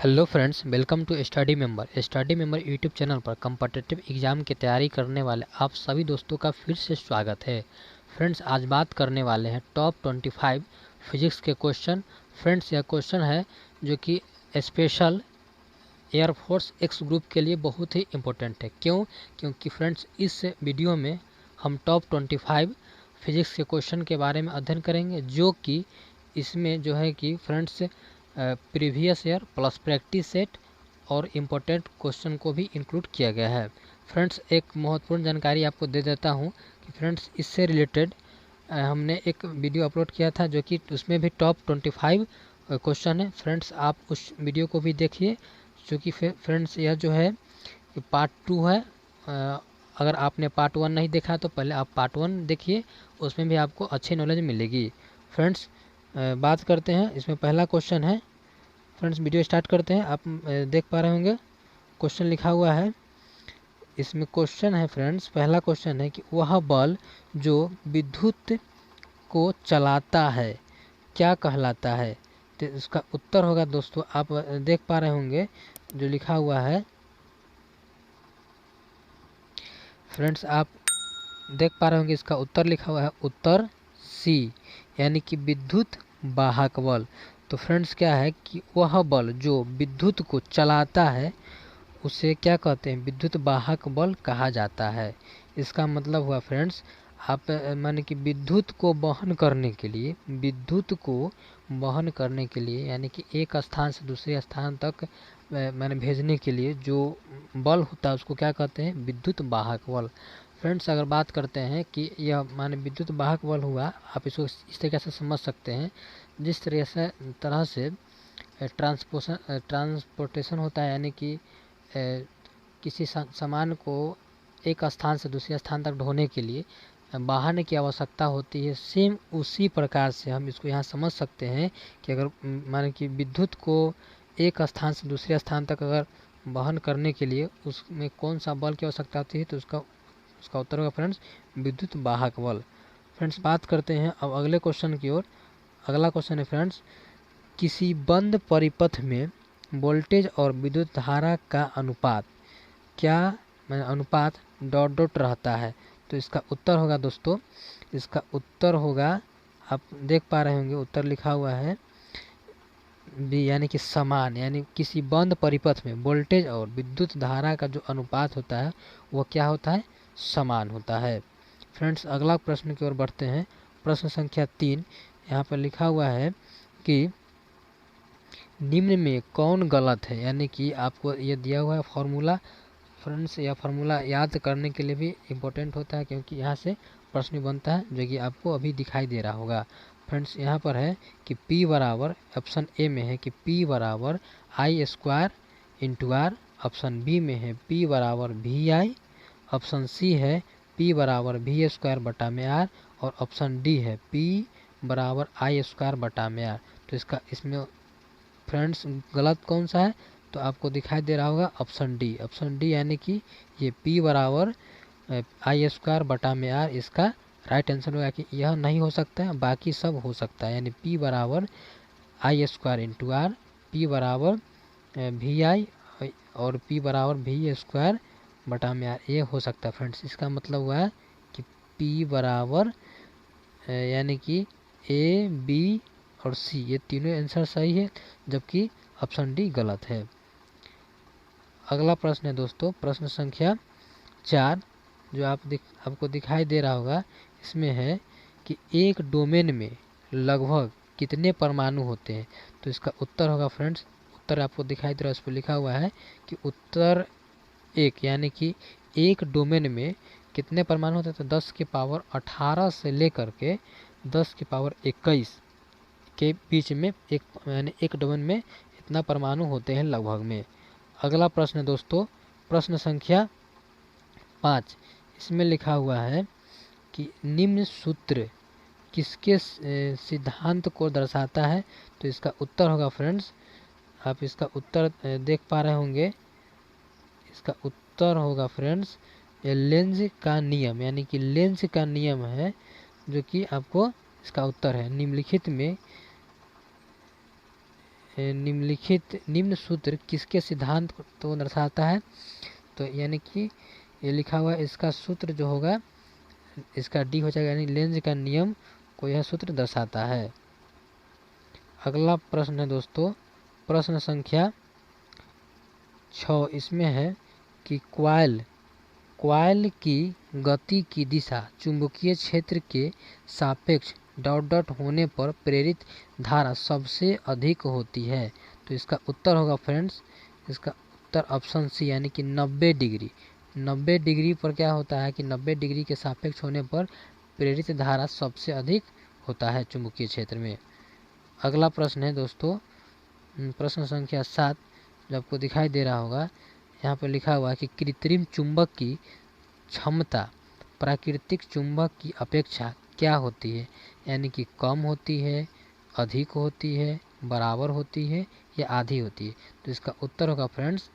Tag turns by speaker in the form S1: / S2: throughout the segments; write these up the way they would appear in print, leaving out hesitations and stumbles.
S1: Hello friends, welcome to study member YouTube channel पर competitive exam की तैयारी करने वाले आप सभी दोस्तों का फिर से स्वागत है। फ्रेंड्स, आज बात करने वाले हैं टॉप 25 फिजिक्स के क्वेश्चन। फ्रेंड्स, यह क्वेश्चन है जो कि स्पेशल एयरफोर्स एक्स ग्रुप के लिए बहुत ही इम्पोर्टेंट है। क्योंकि फ्रेंड्स, इस वीडियो में हम टॉप 25 फिजिक्स के क्वेश्चन के बारे में अध्ययन करेंगे, जो कि इसमें जो है कि friends previous year plus practice set और इम्पोर्टेंट क्वेश्चन को भी इंक्लूड किया गया है। फ्रेंड्स, एक महत्वपूर्ण जानकारी आपको दे देता हूं कि फ्रेंड्स, इससे रिलेटेड हमने एक वीडियो अपलोड किया था जो कि उसमें भी टॉप 25 क्वेश्चन है। फ्रेंड्स, आप उस वीडियो को भी देखिए, क्योंकि फ्रेंड्स यह जो है पार्ट 2 है। अगर आपने पार्ट 1 नहीं देखा तो पहले आप पार्ट 1 देखिए, उसमें भी आपको अच्छी नॉलेज मिलेगी। फ्रेंड्स, बात करते हैं, इसमें पहला क्वेश्चन है। फ्रेंड्स, वीडियो स्टार्ट करते हैं। आप देख पा रहे होंगे क्वेश्चन लिखा हुआ है। इसमें क्वेश्चन है फ्रेंड्स, पहला क्वेश्चन है कि वह बल जो विद्युत को चलाता है क्या कहलाता है। तो इसका उत्तर होगा दोस्तों, आप देख पा रहे होंगे जो लिखा हुआ है। फ्रेंड्स, आप देख पा रहे होंगे इसका उत्तर लिखा हुआ है उत्तर सी, यानी कि विद्युत वाहक बल। तो फ्रेंड्स, क्या है कि वह बल जो विद्युत को चलाता है उसे क्या कहते हैं, विद्युत वाहक बल कहा जाता है। इसका मतलब हुआ फ्रेंड्स, आप माने कि विद्युत को वहन करने के लिए, यानी कि एक स्थान से दूसरे स्थान तक माने भेजने के लिए जो बल होता है उसको क्या कहते हैं, विद्युत वाहक बल। फ्रेंड्स, अगर बात करते हैं कि यह माने विद्युत वाहक बल हुआ, आप इसको इस तरीके से समझ सकते हैं, जिस तरह से ट्रांसपोर्टेशन होता है, यानी कि किसी सामान को एक स्थान से दूसरे स्थान तक ढोने के लिए वाहन की आवश्यकता होती है। सेम उसी प्रकार से हम इसको यहाँ समझ सकते हैं कि अगर माने कि विद्युत को एक स्थान से दूसरे स्थान तक अगर वहन करने के लिए उसमें कौन सा बल की आवश्यकता होती है, तो उसका उत्तर होगा फ्रेंड्स विद्युत वाहक बल। फ्रेंड्स, बात करते हैं अब अगले क्वेश्चन की ओर। अगला क्वेश्चन है फ्रेंड्स, किसी बंद परिपथ में वोल्टेज और विद्युत धारा का अनुपात क्या अनुपात डॉट डॉट रहता है। तो इसका उत्तर होगा दोस्तों, इसका उत्तर होगा, आप देख पा रहे होंगे उत्तर लिखा हुआ है बी, यानी कि समान। यानी किसी बंद परिपथ में वोल्टेज और विद्युत धारा का जो अनुपात होता है वह क्या होता है, समान होता है। फ्रेंड्स, अगला प्रश्न की ओर बढ़ते हैं। प्रश्न संख्या 3 यहाँ पर लिखा हुआ है कि निम्न में कौन गलत है। यानी कि आपको ये दिया हुआ है फॉर्मूला। फ्रेंड्स, यह फार्मूला याद करने के लिए भी इम्पोर्टेंट होता है, क्योंकि यहाँ से प्रश्न बनता है जो कि आपको अभी दिखाई दे रहा होगा। फ्रेंड्स, यहाँ पर है कि P बराबर, ऑप्शन ए में है कि P बराबर I square into R, option B में है P बराबर वी आई, ऑप्शन सी है P बराबर वी स्क्वायर बटा में आर, और ऑप्शन डी है P बराबर आई स्क्वायर बटा में आर। तो इसमें फ्रेंड्स गलत कौन सा है, तो आपको दिखाई दे रहा होगा ऑप्शन डी, यानी कि ये P बराबर आई स्क्वायर बटा में आर इसका राइट आंसर होगा। कि यह नहीं हो सकता है, बाकी सब हो सकता है। यानी P बराबर I square into are, P बराबर वी आई, और P बराबर वी स्क्वायर बटा में आर, ये हो सकता है। फ्रेंड्स, इसका मतलब हुआ है कि P बराबर यानी कि ए, बी और सी, ये तीनों आंसर सही है, जबकि ऑप्शन डी गलत है। अगला प्रश्न है दोस्तों, प्रश्न संख्या 4, जो आपको दिखाई दे रहा होगा। इसमें है कि एक डोमेन में लगभग कितने परमाणु होते हैं। तो इसका उत्तर होगा फ्रेंड्स, उत्तर आपको दिखाई दे रहा है, उस पर लिखा हुआ है कि उत्तर 1, यानी कि एक डोमेन में कितने परमाणु होते हैं। तो 10 की पावर 18 से लेकर के 10 की पावर 21 के बीच में एक डोमेन में इतना परमाणु होते हैं लगभग में। अगला प्रश्न दोस्तों, प्रश्न संख्या 5, इसमें लिखा हुआ है कि निम्न सूत्र किसके सिद्धांत को दर्शाता है। तो इसका उत्तर होगा फ्रेंड्स, आप इसका उत्तर देख पा रहे होंगे। इसका उत्तर होगा फ्रेंड्स लेंज का नियम, यानी कि लेंज का नियम है जो कि आपको इसका उत्तर है। निम्नलिखित में निम्न सूत्र किसके सिद्धांत को दर्शाता है? तो यानी कि ये लिखा हुआ है, इसका सूत्र जो होगा इसका डी हो जाएगा, यानी लेंज का नियम को यह सूत्र दर्शाता है। अगला प्रश्न है दोस्तों, प्रश्न संख्या 6। इसमें है कि क्वाइल की गति की दिशा चुंबकीय क्षेत्र के सापेक्ष डॉट डॉट होने पर प्रेरित धारा सबसे अधिक होती है। तो इसका उत्तर होगा फ्रेंड्स, इसका उत्तर ऑप्शन सी, यानी कि 90 डिग्री। 90 डिग्री पर क्या होता है कि 90 डिग्री के सापेक्ष होने पर प्रेरित धारा सबसे अधिक होता है चुंबकीय क्षेत्र में। अगला प्रश्न है दोस्तों, प्रश्न संख्या 7, जो आपको दिखाई दे रहा होगा, यहाँ पर लिखा हुआ है कि कृत्रिम चुंबक की क्षमता प्राकृतिक चुंबक की अपेक्षा क्या होती है? यानी कि कम होती है, अधिक होती है, बराबर होती है या आधी होती है? तो इसका उत्तर होगा फ्रेंड्स,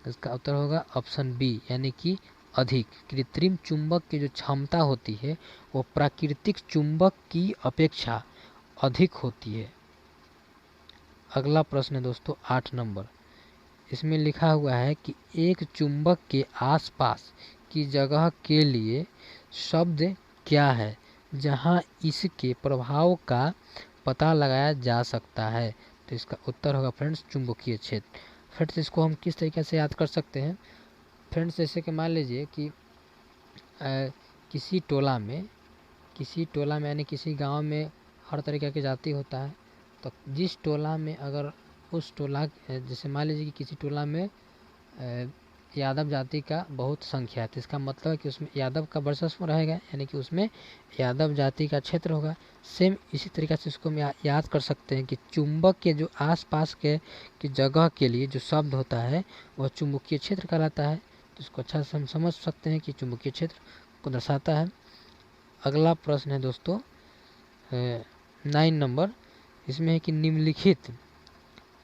S1: इसका उत्तर होगा ऑप्शन बी, यानी कि अधिक। कृत्रिम चुंबक की जो क्षमता होती है वो प्राकृतिक चुंबक की अपेक्षा अधिक होती है। अगला प्रश्न है दोस्तों 8 नंबर। इसमें लिखा हुआ है कि एक चुंबक के आसपास की जगह के लिए शब्द क्या है जहां इसके प्रभाव का पता लगाया जा सकता है? तो इसका उत्तर होगा फ्रेंड्स चुंबकीय क्षेत्र। फ्रेंड्स इसको हम किस तरीके से याद कर सकते हैं? फ्रेंड्स जैसे कि मान लीजिए कि किसी टोला में यानी किसी गांव में हर तरीके की जाति होता है। तो जिस टोला में अगर उस टोला, जैसे मान लीजिए कि किसी टोला में यादव जाति का बहुत संख्या है, तो इसका मतलब है कि उसमें यादव का वर्चस्व रहेगा, यानी कि उसमें यादव जाति का क्षेत्र होगा। सेम इसी तरीके से इसको हम याद कर सकते हैं कि चुंबक के जो आसपास के की जगह के लिए जो शब्द होता है वह चुंबकीय क्षेत्र कहलाता है। तो इसको अच्छा से हम समझ सकते हैं कि चुंबकीय क्षेत्र को दर्शाता है। अगला प्रश्न है दोस्तों 9 नंबर। इसमें है कि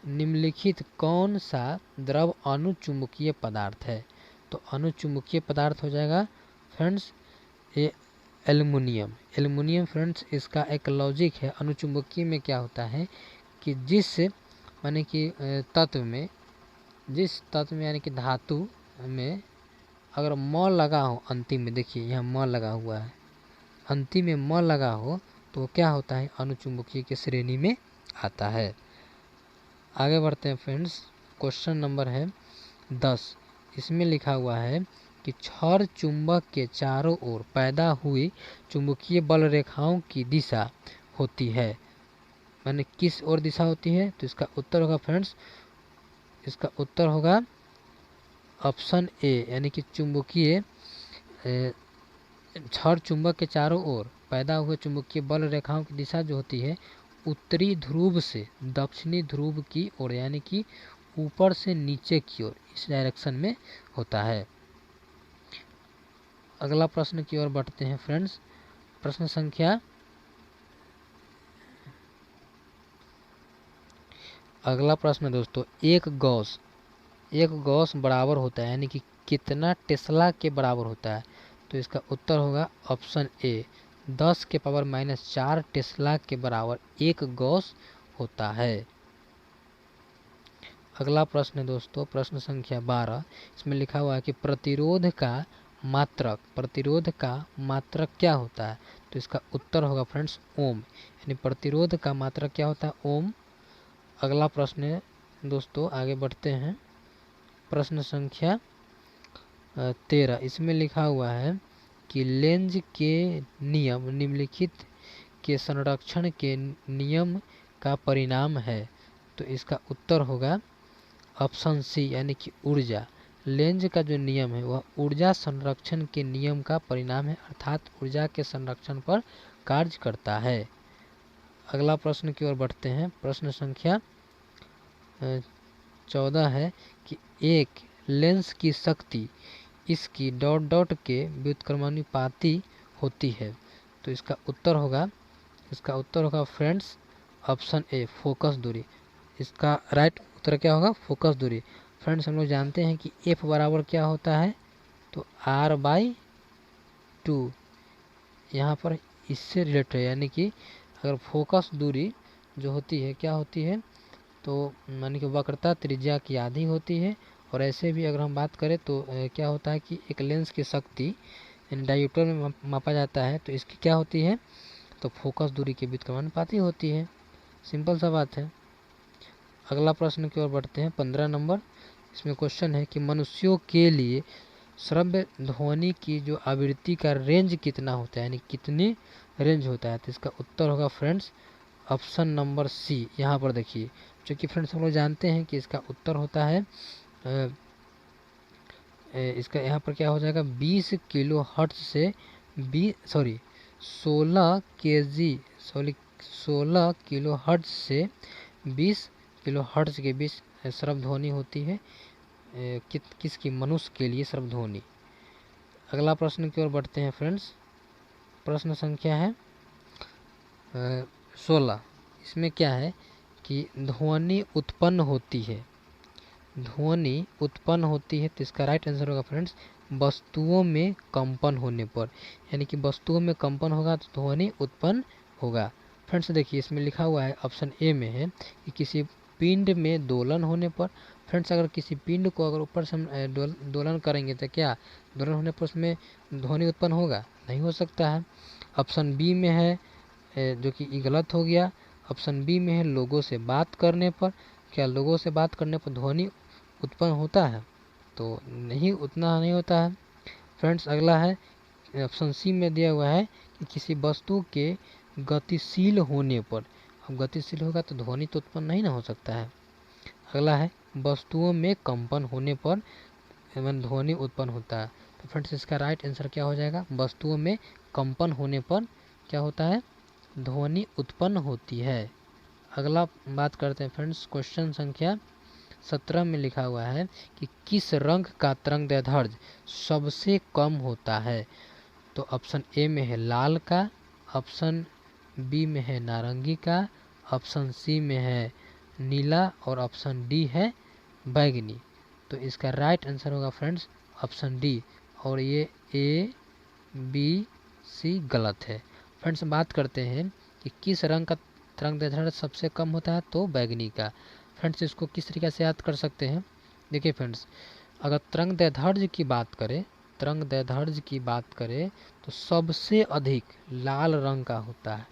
S1: निम्नलिखित कौन सा द्रव अनुचुंबकीय पदार्थ है? तो अनुचुंबकीय पदार्थ हो जाएगा फ्रेंड्स ये एल्युमिनियम। फ्रेंड्स इसका एक लॉजिक है, अनुचुंबकीय में क्या होता है कि जिस माने कि तत्व में यानी कि धातु में अगर म लगा हो अंतिम में, देखिए यहाँ म लगा हुआ है, अंतिम में म लगा हो तो क्या होता है? अनुचुंबकीय की श्रेणी में आता है। आगे बढ़ते हैं फ्रेंड्स, क्वेश्चन नंबर है 10। इसमें लिखा हुआ है कि क्षार चुंबक के चारों ओर पैदा हुई चुंबकीय बल रेखाओं की दिशा होती है, माने किस ओर दिशा होती है? तो इसका उत्तर होगा फ्रेंड्स, इसका उत्तर होगा ऑप्शन ए, यानी कि चुंबकीय क्षार चुंबक के चारों ओर पैदा हुए चुंबकीय बल रेखाओं की दिशा जो होती है उत्तरी ध्रुव से दक्षिणी ध्रुव की ओर, यानी कि ऊपर से नीचे की ओर, इस डायरेक्शन में होता है। अगला प्रश्न की ओर बढ़ते हैं फ्रेंड्स, प्रश्न संख्या अगला प्रश्न दोस्तों, एक गॉस बराबर होता है, यानी कि कितना टेस्ला के बराबर होता है? तो इसका उत्तर होगा ऑप्शन ए, 10 के पावर -4 टेस्ला के बराबर एक गॉस होता है। अगला प्रश्न है दोस्तों, प्रश्न संख्या 12। इसमें लिखा हुआ है कि प्रतिरोध का मात्रक क्या होता है? तो इसका उत्तर होगा फ्रेंड्स ओम, यानी प्रतिरोध का मात्रक क्या होता है? ओम। अगला प्रश्न है दोस्तों, आगे बढ़ते हैं, प्रश्न संख्या 13। इसमें लिखा हुआ है कि लेंज के नियम निम्नलिखित के संरक्षण के नियम का परिणाम है। तो इसका उत्तर होगा ऑप्शन सी, यानी कि ऊर्जा। लेंज का जो नियम है वह ऊर्जा संरक्षण के नियम का परिणाम है, अर्थात ऊर्जा के संरक्षण पर कार्य करता है। अगला प्रश्न की ओर बढ़ते हैं, प्रश्न संख्या 14 है कि एक लेंस की शक्ति इसकी डॉट डॉट के व्युत्क्रमानुपाती होती है। तो इसका उत्तर होगा फ्रेंड्स ऑप्शन ए, फोकस दूरी। इसका राइट उत्तर क्या होगा? फोकस दूरी। फ्रेंड्स हम लोग जानते हैं कि एफ बराबर क्या होता है? तो r/2, यहाँ पर इससे रिलेटेड है, यानी कि अगर फोकस दूरी जो होती है क्या होती है? तो माने कि वक्रता त्रिज्या की आधी होती है। और ऐसे भी अगर हम बात करें तो क्या होता है कि एक लेंस की शक्ति यानी डायोप्टर में मापा जाता है, तो इसकी क्या होती है, तो फोकस दूरी के बीच समानुपाती होती है। सिंपल सा बात है। अगला प्रश्न की ओर बढ़ते हैं, 15 नंबर। इसमें क्वेश्चन है कि मनुष्यों के लिए श्रव्य ध्वनि की जो आवृत्ति का रेंज कितना होता है, यानी कितनी रेंज होता है। तो इसका उत्तर होगा फ्रेंड्स ऑप्शन नंबर सी। यहाँ पर देखिए, क्योंकि फ्रेंड्स हम लोग जानते हैं कि इसका उत्तर होता है इसका यहाँ पर क्या हो जाएगा, 20 किलो हर्ट्ज से 16 किलो हर्ट्ज से 20 किलो हर्ट्ज के बीच श्रव्य ध्वनि होती है। किसकी, मनुष्य के लिए श्रव्य ध्वनि। अगला प्रश्न की ओर बढ़ते हैं फ्रेंड्स। प्रश्न संख्या है 16। इसमें क्या है कि ध्वनि उत्पन्न होती है, ध्वनि उत्पन्न होती है। तो इसका राइट आंसर होगा फ्रेंड्स वस्तुओं में कंपन होने पर, यानी कि वस्तुओं में कंपन होगा तो ध्वनि उत्पन्न होगा। फ्रेंड्स देखिए, इसमें लिखा हुआ है ऑप्शन ए में है कि किसी पिंड में दोलन होने पर। फ्रेंड्स अगर किसी पिंड को अगर ऊपर से हम दोलन करेंगे तो क्या दोलन होने पर उसमें ध्वनि उत्पन्न होगा, नहीं हो सकता है। ऑप्शन बी में है जो कि ये गलत हो गया। ऑप्शन बी में है लोगों से बात करने पर। क्या लोगों से बात करने पर ध्वनि उत्पन्न होता है, तो नहीं, उतना नहीं होता है। फ्रेंड्स अगला है ऑप्शन सी में दिया हुआ है कि किसी वस्तु के गतिशील होने पर। अब गतिशील होगा तो ध्वनि तो उत्पन्न नहीं ना हो सकता है। अगला है वस्तुओं में कंपन होने पर ध्वनि उत्पन्न होता है। तो फ्रेंड्स इसका राइट आंसर क्या हो जाएगा, वस्तुओं में कंपन होने पर क्या होता है, ध्वनि उत्पन्न होती है। अगला बात करते हैं फ्रेंड्स, क्वेश्चन संख्या 17 में लिखा हुआ है कि किस रंग का तरंगदैर्ध्य सबसे कम होता है। तो ऑप्शन ए में है लाल का, ऑप्शन बी में है नारंगी का, ऑप्शन सी में है नीला और ऑप्शन डी है बैगनी। तो इसका राइट आंसर होगा फ्रेंड्स ऑप्शन डी, और ये ए बी सी गलत है। फ्रेंड्स बात करते हैं कि किस रंग का तरंगदैर्ध्य सबसे कम होता है, तो बैगनी का। फ्रेंड्स इसको किस तरीके से याद कर सकते हैं, देखिए फ्रेंड्स अगर तरंगदैर्ध्य की बात करें, तरंगदैर्ध्य की बात करें तो सबसे अधिक लाल रंग का होता है।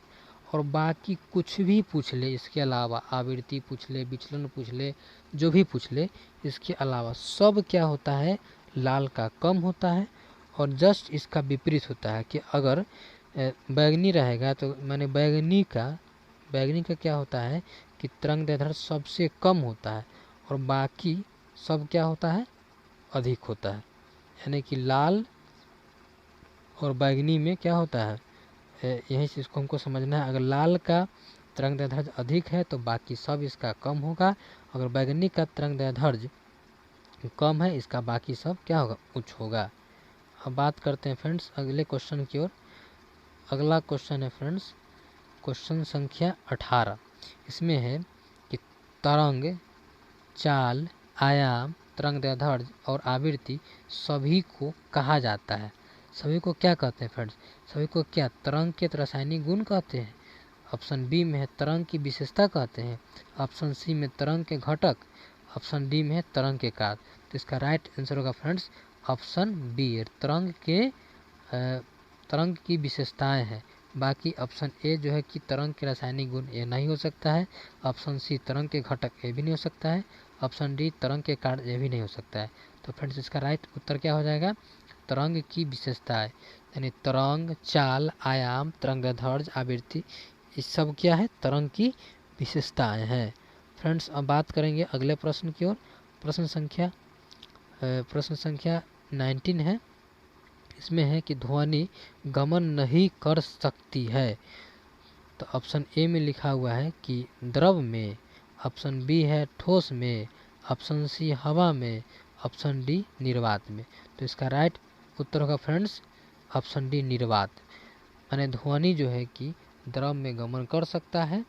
S1: और बाकी कुछ भी पूछ ले इसके अलावा, आवृत्ति पूछ ले, विचलन पूछ ले, जो भी पूछ ले, इसके अलावा सब क्या होता है, लाल का कम होता है। और जस्ट इसका विपरीत होता है कि अगर बैगनी रहेगा तो माने बैगनी का क्या होता है कि तरंगदैर्ध्य सबसे कम होता है और बाकी सब क्या होता है, अधिक होता है। यानी कि लाल और बैगनी में क्या होता है, यही चीज़ को हमको समझना है। अगर लाल का तरंगदैर्ध्य अधिक है तो बाकी सब इसका कम होगा। अगर बैगनी का तरंगदैर्ध्य कम है, इसका बाकी सब क्या होगा, उच्च होगा। अब बात करते हैं फ्रेंड्स अगले क्वेश्चन की ओर। अगला क्वेश्चन है फ्रेंड्स क्वेश्चन संख्या 18। इसमें है कि तरंग, चाल, आयाम, तरंगदैर्ध्य और आवृत्ति सभी को कहा जाता है। सभी को क्या कहते हैं फ्रेंड्स, सभी को क्या तरंग के रासायनिक गुण कहते हैं। ऑप्शन बी में है तरंग की विशेषता कहते हैं, ऑप्शन सी में तरंग के घटक, ऑप्शन डी में है तरंग के कार्य। तो इसका राइट आंसर होगा फ्रेंड्स ऑप्शन बी, तरंग की विशेषताएं हैं। बाकी ऑप्शन ए जो है कि तरंग के रासायनिक गुण, ये नहीं हो सकता है। ऑप्शन सी तरंग के घटक, ये भी नहीं हो सकता है। ऑप्शन डी तरंग के कार्य, ये भी नहीं हो सकता है। तो फ्रेंड्स इसका राइट उत्तर क्या हो जाएगा, तरंग की विशेषताएं, यानी तरंग, चाल, आयाम, तरंगदैर्ध्य, आवृत्ति, ये सब क्या है, तरंग की विशेषताएं हैं। फ्रेंड्स अब बात करेंगे अगले प्रश्न की ओर। प्रश्न संख्या 19 है। इसमें है कि ध्वनि गमन नहीं कर सकती है। तो ऑप्शन ए में लिखा हुआ है कि द्रव में, ऑप्शन बी है ठोस में, ऑप्शन सी हवा में, ऑप्शन डी निर्वात में। तो इसका राइट उत्तर होगा फ्रेंड्स ऑप्शन डी निर्वात। यानी ध्वनि जो है कि द्रव में गमन कर सकता है,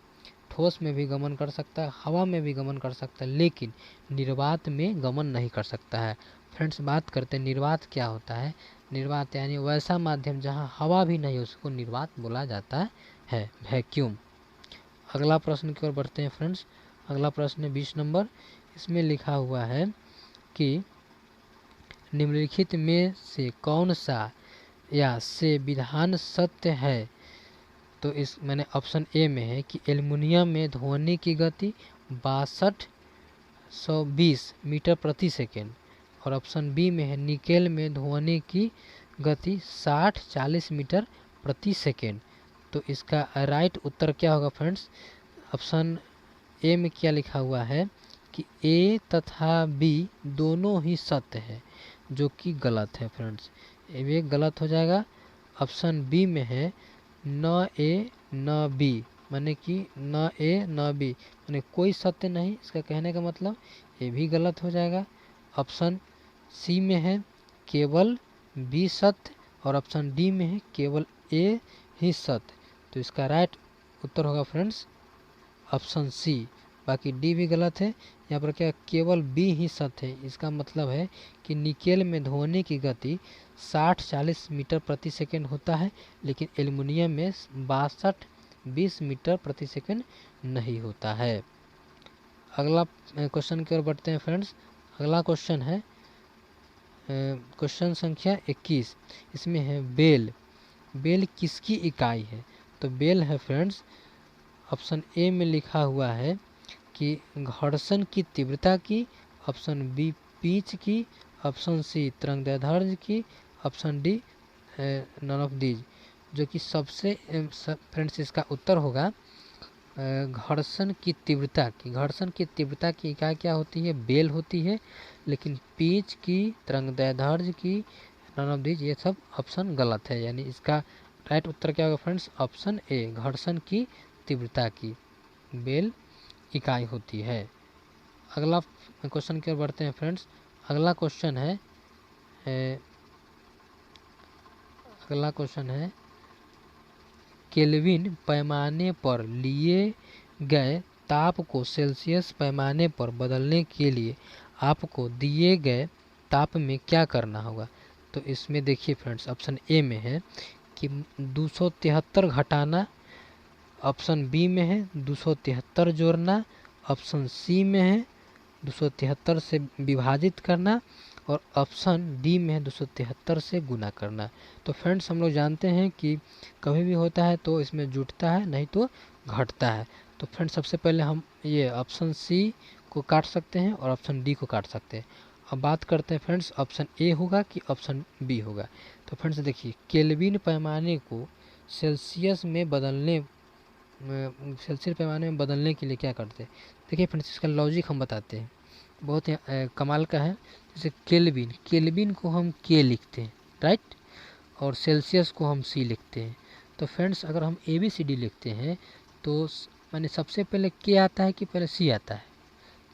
S1: ठोस में भी गमन कर सकता है, हवा में भी गमन कर सकता है, लेकिन निर्वात में गमन नहीं कर सकता है। फ्रेंड्स बात करते हैं निर्वात क्या होता है। निर्वात यानी वैसा माध्यम जहां हवा भी नहीं, उसको निर्वात बोला जाता है, वैक्यूम। अगला प्रश्न की ओर बढ़ते हैं फ्रेंड्स। अगला प्रश्न है 20 नंबर। इसमें लिखा हुआ है कि निम्नलिखित में से कौन सा या से विधान सत्य है। तो इस मैंने ऑप्शन ए में है कि एल्युमिनियम में ध्वनि की गति 6220 मीटर प्रति सेकेंड, और ऑप्शन बी में है निकेल में ध्वनि की गति 60-40 मीटर प्रति सेकेंड। तो इसका राइट उत्तर क्या होगा फ्रेंड्स? ऑप्शन ए में क्या लिखा हुआ है कि ए तथा बी दोनों ही सत्य है, जो कि गलत है फ्रेंड्स। ये गलत हो जाएगा। ऑप्शन बी में है न ए न बी, माने कि न ए न बी माने कोई सत्य नहीं, इसका कहने का मतलब ये भी गलत हो जाएगा। ऑप्शन सी में है केवल बी सत्य, और ऑप्शन डी में है केवल ए ही सत्य। तो इसका राइट उत्तर होगा फ्रेंड्स ऑप्शन सी। बाकी डी भी गलत है। यहाँ पर क्या केवल बी ही सत्य है, इसका मतलब है कि निकेल में ध्वनि की गति 60-40 मीटर प्रति सेकंड होता है, लेकिन एल्युमिनियम में 62-20 मीटर प्रति सेकंड नहीं होता है। अगला क्वेश्चन की ओर बढ़ते हैं फ्रेंड्स। अगला क्वेश्चन है क्वेश्चन संख्या 21। इसमें है बेल। बेल किसकी इकाई है? तो बेल है फ्रेंड्स, ऑप्शन ए में लिखा हुआ है कि घर्षण की तीव्रता की, ऑप्शन बी पिच की, ऑप्शन सी तरंगदैर्ध्य की, option D none of these. जो कि सबसे फ्रेंड्स इसका उत्तर होगा घर्षण की तीव्रता की। घर्षण की तीव्रता की इकाई क्या होती है? बेल होती है। लेकिन पिच की, तरंगदैर्ध्य की, नन ऑफ दीज, ये सब ऑप्शन गलत है। यानी इसका राइट उत्तर क्या होगा फ्रेंड्स? ऑप्शन ए घर्षण की तीव्रता की बेल इकाई होती है। अगला क्वेश्चन की ओर बढ़ते हैं फ्रेंड्स। अगला क्वेश्चन है केल्विन पैमाने पर लिए गए ताप को सेल्सियस पैमाने पर बदलने के लिए आपको दिए गए ताप में क्या करना होगा? तो इसमें देखिए फ्रेंड्स, ऑप्शन ए में है कि 273 घटाना, ऑप्शन बी में है 273 जोड़ना, ऑप्शन सी में है 273 से विभाजित करना, और ऑप्शन डी में है 273 से गुना करना। तो फ्रेंड्स हम लोग जानते हैं कि कभी भी होता है तो इसमें जुटता है, नहीं तो घटता है। तो फ्रेंड्स सबसे पहले हम ये ऑप्शन सी को काट सकते हैं और ऑप्शन डी को काट सकते हैं। अब बात करते हैं फ्रेंड्स ऑप्शन ए होगा कि ऑप्शन बी होगा। तो फ्रेंड्स देखिए, केल्विन पैमाने को सेल्सियस में बदलने सेल्सियस पैमाने में बदलने के लिए क्या करते हैं? देखिए फ्रेंड्स, इसका लॉजिक हम बताते हैं, बहुत ही कमाल का है। जैसे केल्विन को हम के लिखते हैं, राइट, और सेल्सियस को हम सी लिखते हैं। तो फ्रेंड्स अगर हम ABCD लिखते हैं तो माने सबसे पहले के आता है कि पहले सी आता है?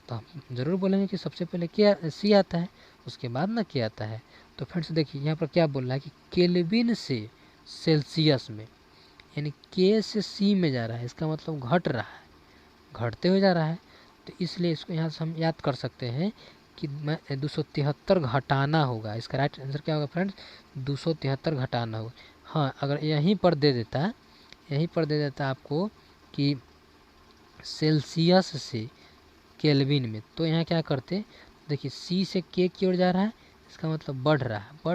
S1: तो हम ज़रूर बोलेंगे कि सबसे पहले के सी आता है, उसके बाद ना के आता है। तो फ्रेंड्स देखिए यहाँ पर क्या बोल रहा है कि केल्विन से सेल्सियस में, यानी के से सी में जा रहा है, इसका मतलब घट रहा है, घटते हुए जा रहा है। तो इसलिए इसको यहाँ से हम याद कर सकते हैं कि 273 घटाना होगा। इसका राइट आंसर क्या होगा फ्रेंड्स? 273 घटाना होगा। हाँ, अगर यहीं पर दे देता आपको कि सेल्सियस से केल्विन में, तो यहाँ क्या करते? देखिए सी से के की ओर जा रहा है, इसका मतलब बढ़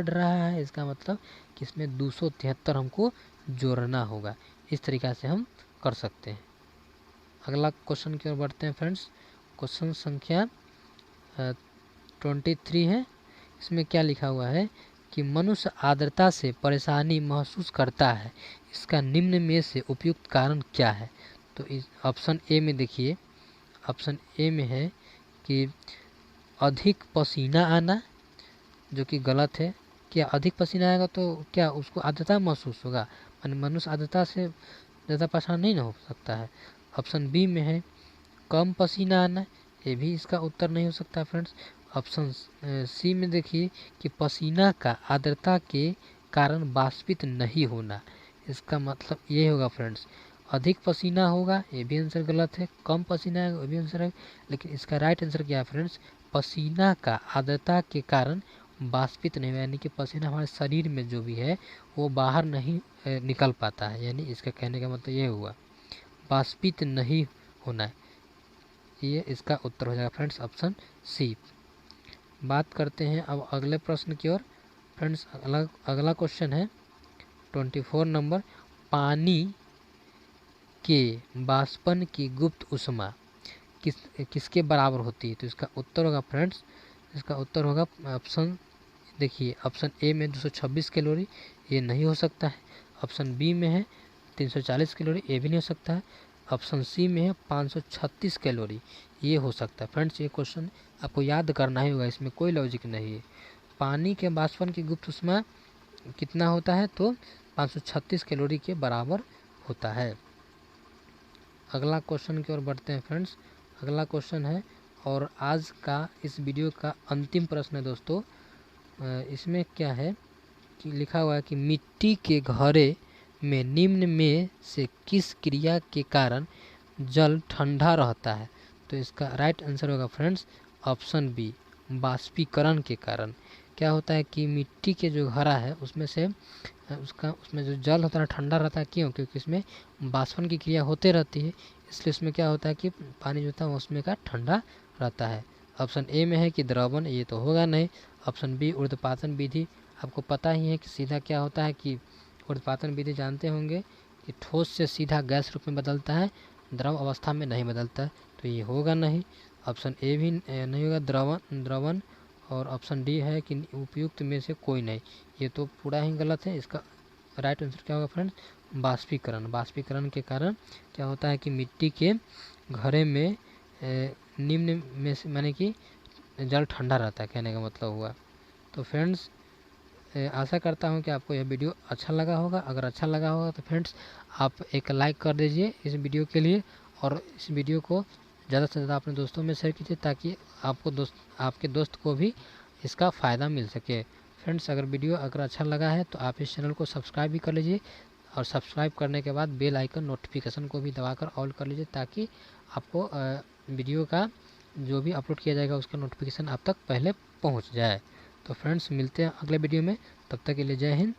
S1: रहा है, इसका मतलब कि इसमें 273 हमको जोड़ना होगा। इस तरीक़ा से हम कर सकते हैं। अगला क्वेश्चन की ओर बढ़ते हैं फ्रेंड्स। क्वेश्चन संख्या 23 है। इसमें क्या लिखा हुआ है कि मनुष्य आर्द्रता से परेशानी महसूस करता है, इसका निम्न में से उपयुक्त कारण क्या है? तो इस ऑप्शन ए में देखिए, ऑप्शन ए में है कि अधिक पसीना आना, जो कि गलत है। क्या अधिक पसीना आएगा तो क्या उसको आर्द्रता महसूस होगा? मनुष्य आर्द्रता से ज़्यादा परेशान नहीं ना हो सकता है। ऑप्शन बी में है कम पसीना आना, ये भी इसका उत्तर नहीं हो सकता फ्रेंड्स। ऑप्शन सी में देखिए कि पसीना का आर्द्रता के कारण वाष्पित नहीं होना, इसका मतलब ये होगा फ्रेंड्स अधिक पसीना होगा, ये भी आंसर गलत है। कम पसीना आएगा, ये भी आंसर है। लेकिन इसका राइट आंसर क्या है फ्रेंड्स? पसीना का आर्द्रता के कारण वाष्पित नहीं, यानी कि पसीना हमारे शरीर में जो भी है वो बाहर नहीं निकल पाता है। यानी इसका कहने का मतलब ये हुआ वाष्पित नहीं होना है। ये इसका उत्तर हो जाएगा फ्रेंड्स ऑप्शन सी। बात करते हैं अब अगले प्रश्न की ओर। फ्रेंड्स अगला क्वेश्चन है 24 नंबर, पानी के वाष्पन की गुप्त ऊष्मा किसके बराबर होती है? तो इसका उत्तर होगा फ्रेंड्स, इसका उत्तर होगा ऑप्शन, देखिए ऑप्शन ए में 226 कैलोरी, ये नहीं हो सकता है। ऑप्शन बी में है 340 कैलोरी, ये भी नहीं हो सकता है। ऑप्शन सी में है 536 कैलोरी, ये हो सकता है। फ्रेंड्स ये क्वेश्चन आपको याद करना ही होगा, इसमें कोई लॉजिक नहीं है। पानी के वाष्पन की गुप्त ऊष्मा कितना होता है? तो 536 कैलोरी के बराबर होता है। अगला क्वेश्चन की ओर बढ़ते हैं फ्रेंड्स। अगला क्वेश्चन है और आज का इस वीडियो का अंतिम प्रश्न है दोस्तों। इसमें क्या है कि लिखा हुआ है कि मिट्टी के घड़े में निम्न में से किस क्रिया के कारण जल ठंडा रहता है? तो इसका राइट आंसर होगा फ्रेंड्स ऑप्शन बी, बाष्पीकरण के कारण। क्या होता है कि मिट्टी के जो घड़ा है उसमें से उसमें जो जल होता है ठंडा रहता है। क्यों? क्योंकि इसमें बाष्पन की क्रिया होते रहती है, इसलिए उसमें क्या होता है कि पानी जो होता है उसमें का ठंडा रहता है। ऑप्शन ए में है कि द्रवण, ये तो होगा नहीं। ऑप्शन बी ऊर्ध्वपातन विधि, आपको पता ही है कि सीधा क्या होता है कि ऊर्ध्वपातन विधि जानते होंगे कि ठोस से सीधा गैस रूप में बदलता है, द्रव अवस्था में नहीं बदलता है, तो ये होगा नहीं। ऑप्शन ए भी नहीं होगा द्रवण, और ऑप्शन डी है कि उपयुक्त में से कोई नहीं, ये तो पूरा ही गलत है। इसका राइट आंसर क्या होगा फ्रेंड्स? बाष्पीकरण। बाष्पीकरण के कारण क्या होता है कि मिट्टी के घड़े में निम्न में से माने कि जल ठंडा रहता है, कहने का मतलब हुआ। तो फ्रेंड्स आशा करता हूँ कि आपको यह वीडियो अच्छा लगा होगा। अगर अच्छा लगा होगा तो फ्रेंड्स आप एक लाइक कर दीजिए इस वीडियो के लिए, और इस वीडियो को ज़्यादा से ज़्यादा अपने दोस्तों में शेयर कीजिए ताकि आपके दोस्त को भी इसका फ़ायदा मिल सके। फ्रेंड्स अगर वीडियो अच्छा लगा है तो आप इस चैनल को सब्सक्राइब भी कर लीजिए, और सब्सक्राइब करने के बाद बेल आइकन नोटिफिकेशन को भी दबाकर ऑल कर लीजिए ताकि आपको वीडियो का जो भी अपलोड किया जाएगा उसका नोटिफिकेशन आप तक पहले पहुंच जाए। तो फ्रेंड्स मिलते हैं अगले वीडियो में, तब तक के लिए जय हिंद,